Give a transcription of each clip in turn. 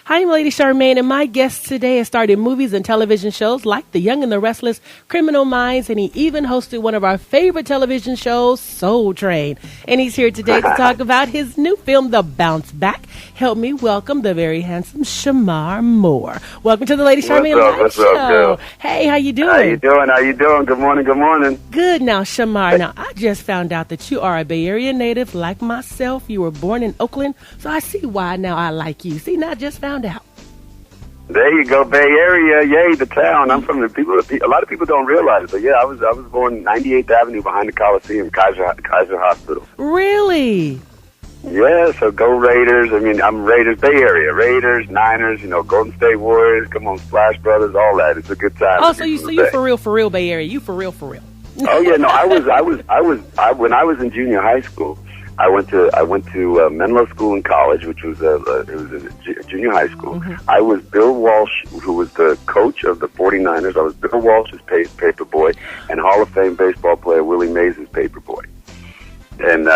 I'm Lady Charmaine, and my guest today has starred in movies and television shows like The Young and the Restless, Criminal Minds, and he even hosted one of our favorite television shows, Soul Train. And he's here today to talk about his new film, The Bounce Back. Help me welcome the very handsome Shemar Moore. Welcome to the Lady Charmaine Live Show. What's up, girl? Hey, how you doing? How you doing? Good morning. Good. Now, Shemar, now I just found out that you are a Bay Area native like myself. You were born in Oakland, so I see why now I like you. See, now I just found out. There you go, Bay Area, yay, the town. I'm from the people. A lot of people don't realize it, but yeah, I was born 98th Avenue behind the Coliseum, Kaiser Hospital. Really? Yeah, so go Raiders. I mean, I'm Raiders, Bay Area, Raiders, Niners, Golden State Warriors. Come on, Splash Brothers, all that. It's a good time. Oh, so you for real, Bay Area. You for real. Oh yeah, no, when I was in junior high school. I went to Menlo School in college, which was a junior high school. Mm-hmm. I was Bill Walsh, who was the coach of the 49ers. I was Bill Walsh's paper boy, and Hall of Fame baseball player Willie Mays' paper boy. And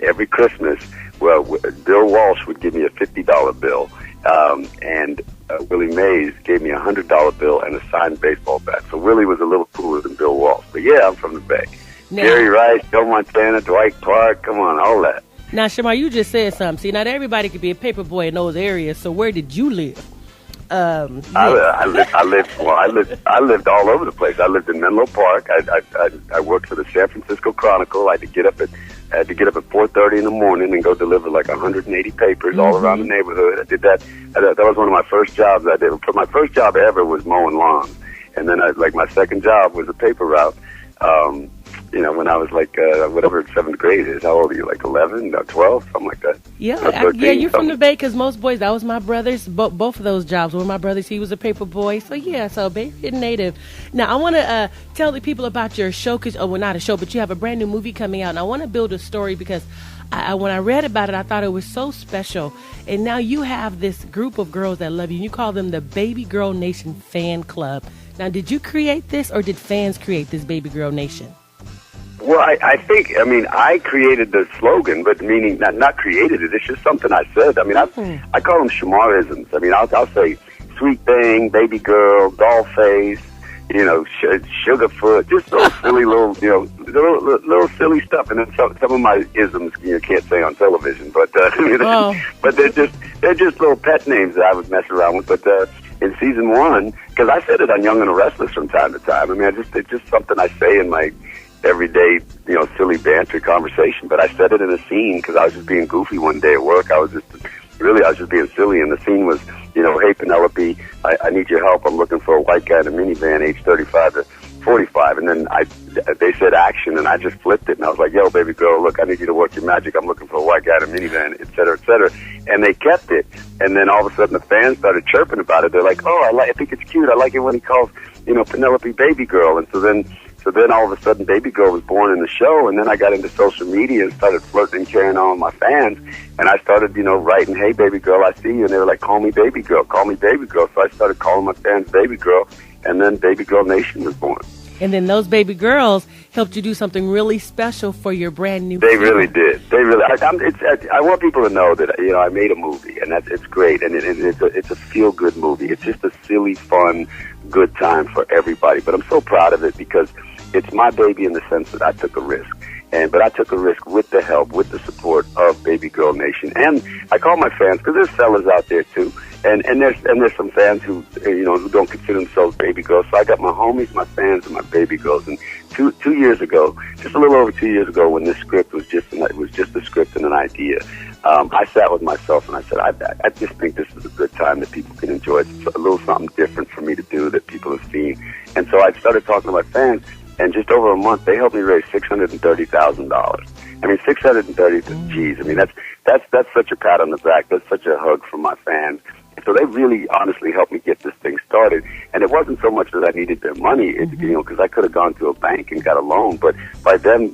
every Christmas, well, Bill Walsh would give me a $50 bill, and Willie Mays gave me a $100 bill and a signed baseball bat. So Willie was a little cooler than Bill Walsh. But yeah, I'm from the Bay. Now, Jerry Rice, Joe Montana, Dwight Clark, come on, all that. Now, Shemar, you just said something. See, not everybody could be a paper boy in those areas. So where did you live? I lived all over the place. I lived in Menlo Park. I worked for the San Francisco Chronicle. I had to get up at 4:30 in the morning and go deliver like 180 papers all around the neighborhood. I did that. That was one of my first jobs I did. My first job ever was mowing lawns, and then my second job was a paper route. When I was like, whatever seventh grade is. How old are you? Like 11, 12, something like that? Yeah, 13, you're from the Bay, because most boys, that was my brothers. Both of those jobs were my brothers. He was a paper boy. So, yeah, so Bay Area native. Now, I want to tell the people about your show, not a show, but you have a brand new movie coming out. And I want to build a story because when I read about it, I thought it was so special. And now you have this group of girls that love you. And you call them the Baby Girl Nation Fan Club. Now, did you create this, or did fans create this Baby Girl Nation? Well, I created the slogan, but meaning not created it. It's just something I said. I mean, I call them Shemarisms. I mean, I'll say sweet thing, baby girl, doll face, sugarfoot, just those silly little, little silly stuff. And then some of my isms you can't say on television, but but they're just little pet names that I would mess around with. But in season 1, because I said it on Young and the Restless from time to time. I mean, it's just something I say in my everyday, silly banter conversation. But I said it in a scene because I was just being goofy one day at work. I was just being silly, and the scene was, hey, Penelope, I need your help. I'm looking for a white guy in a minivan, age 35 to 45. And then they said action, and I just flipped it, and I was like, yo, baby girl, look, I need you to work your magic. I'm looking for a white guy in a minivan, et cetera, et cetera. And they kept it. And then all of a sudden the fans started chirping about it. They're like, oh, I think it's cute. I like it when he calls, Penelope baby girl. And so then all of a sudden Baby Girl was born in the show, and then I got into social media and started flirting and carrying on with my fans, and I started, writing, hey, Baby Girl, I see you, and they were like, call me Baby Girl, call me Baby Girl. So I started calling my fans Baby Girl, and then Baby Girl Nation was born. And then those baby girls helped you do something really special for your brand new They film. really did. They really. I want people to know that I made a movie, and it's great, and it's a feel good movie. It's just a silly, fun, good time for everybody. But I'm so proud of it because it's my baby in the sense that I took a risk. But I took a risk with the help, with the support of Baby Girl Nation. And I call my fans, because there's fellas out there too, and there's some fans who who don't consider themselves baby girls. So I got my homies, my fans, and my baby girls. And two years ago, just a little over 2 years ago, when this script was just a script and an idea, I sat with myself and I said, I just think this is a good time that people can enjoy. It's a little something different for me to do that people have seen. And so I started talking to my fans. And just over a month, they helped me raise $630,000. I mean, 630. Geez, I mean that's such a pat on the back. That's such a hug from my fans. So they really, honestly, helped me get this thing started. And it wasn't so much that I needed their money, because I could have gone to a bank and got a loan. But by them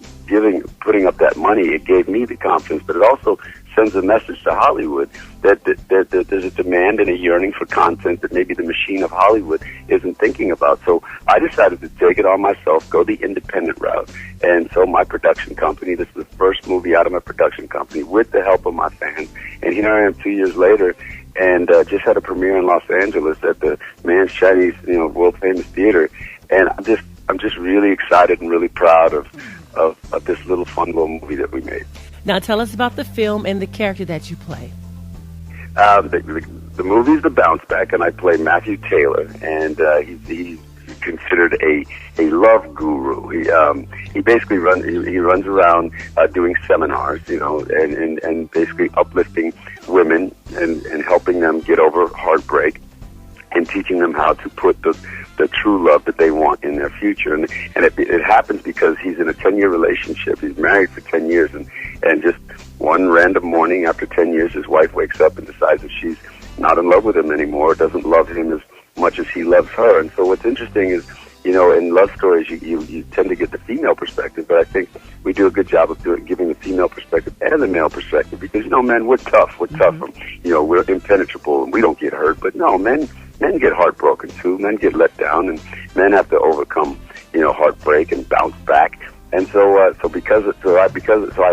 putting up that money, it gave me the confidence. But it also sends a message to Hollywood that there's a demand and a yearning for content that maybe the machine of Hollywood isn't thinking about. So I decided to take it on myself, go the independent route. And so my production company, this is the first movie out of my production company with the help of my fans. And here I am 2 years later, and just had a premiere in Los Angeles at the Mann's Chinese, world famous theater. And I'm just really excited and really proud of this little fun little movie that we made. Now tell us about the film and the character that you play. The movie's The Bounce Back, and I play Matthew Taylor, and he's considered a love guru. He basically runs around doing seminars, and basically uplifting women and helping them get over heartbreak and teaching them how to put the true love that they want in their future. And it happens because he's in a 10-year relationship. He's married for 10 years, and just one random morning after 10 years, his wife wakes up and decides that she's not in love with him anymore, doesn't love him as much as he loves her. And so what's interesting is, in love stories, you tend to get the female perspective, but I think we do a good job of giving the female perspective and the male perspective, because, men, we're tough. We're tough. We're impenetrable, and we don't get hurt. But no, men get heartbroken too. Men get let down, and men have to overcome, heartbreak and bounce back. And so I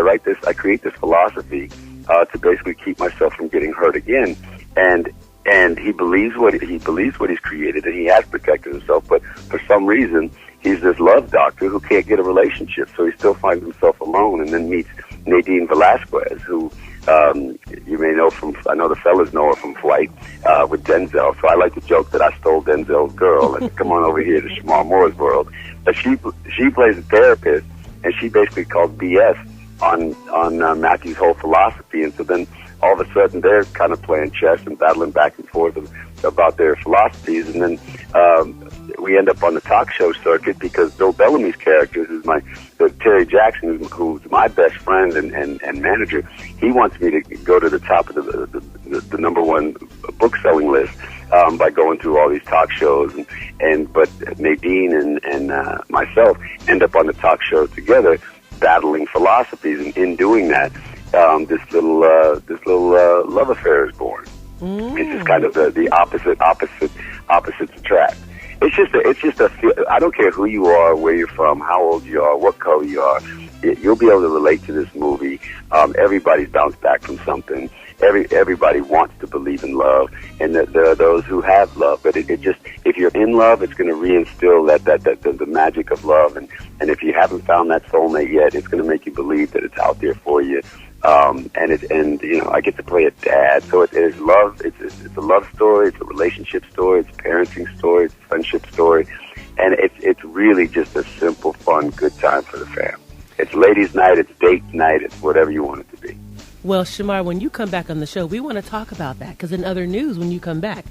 write this, I create this philosophy to basically keep myself from getting hurt again. And he believes what he's created, and he has protected himself. But for some reason, he's this love doctor who can't get a relationship, so he still finds himself alone. And then meets Nadine Velasquez, who you may know I know the fellas know her from Flight with Denzel. So I like to joke that I stole Denzel's girl and come on over here to Shemar Moore's world. But she plays a therapist, and she basically calls BS on Matthew's whole philosophy. And so then all of a sudden they're kind of playing chess and battling back and forth about their philosophies. And then we end up on the talk show circuit because Bill Bellamy's character, Terry Jackson, who's my best friend and manager, he wants me to go to the top of the number one book selling list by going through all these talk shows. But Nadine and myself end up on the talk show together, battling philosophies, and in doing that, this little love affair is born. It's just kind of the opposites attract. It's just a I don't care who you are, where you're from, how old you are, what color you are. You'll be able to relate to this movie. Everybody's bounced back from something. Everybody wants to believe in love, and there are those who have love. But it just, if you're in love, it's going to reinstill the magic of love. And if you haven't found that soulmate yet, it's going to make you believe that it's out there for you. I get to play a dad, so it is love. It's a love story. It's a relationship story. It's a parenting story. It's a friendship story, and it's really just a simple, fun, good time for the fam. It's ladies' night. It's date night. It's whatever you want it to be. Well, Shemar, when you come back on the show, we want to talk about that, because in other news, when you come back,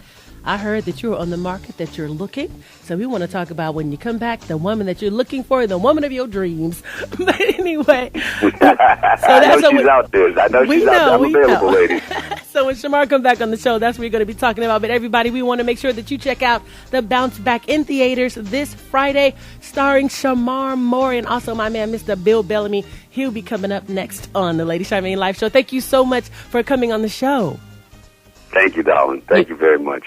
I heard that you're on the market, that you're looking. So we want to talk about, when you come back, the woman that you're looking for, the woman of your dreams. But anyway. I know she's out there. I'm available, ladies. So when Shemar comes back on the show, that's what we're going to be talking about. But everybody, we want to make sure that you check out The Bounce Back in theaters this Friday, starring Shemar Moore and also my man, Mr. Bill Bellamy. He'll be coming up next on the Lady Charmaine Live Show. Thank you so much for coming on the show. Thank you, darling. Thank you very much.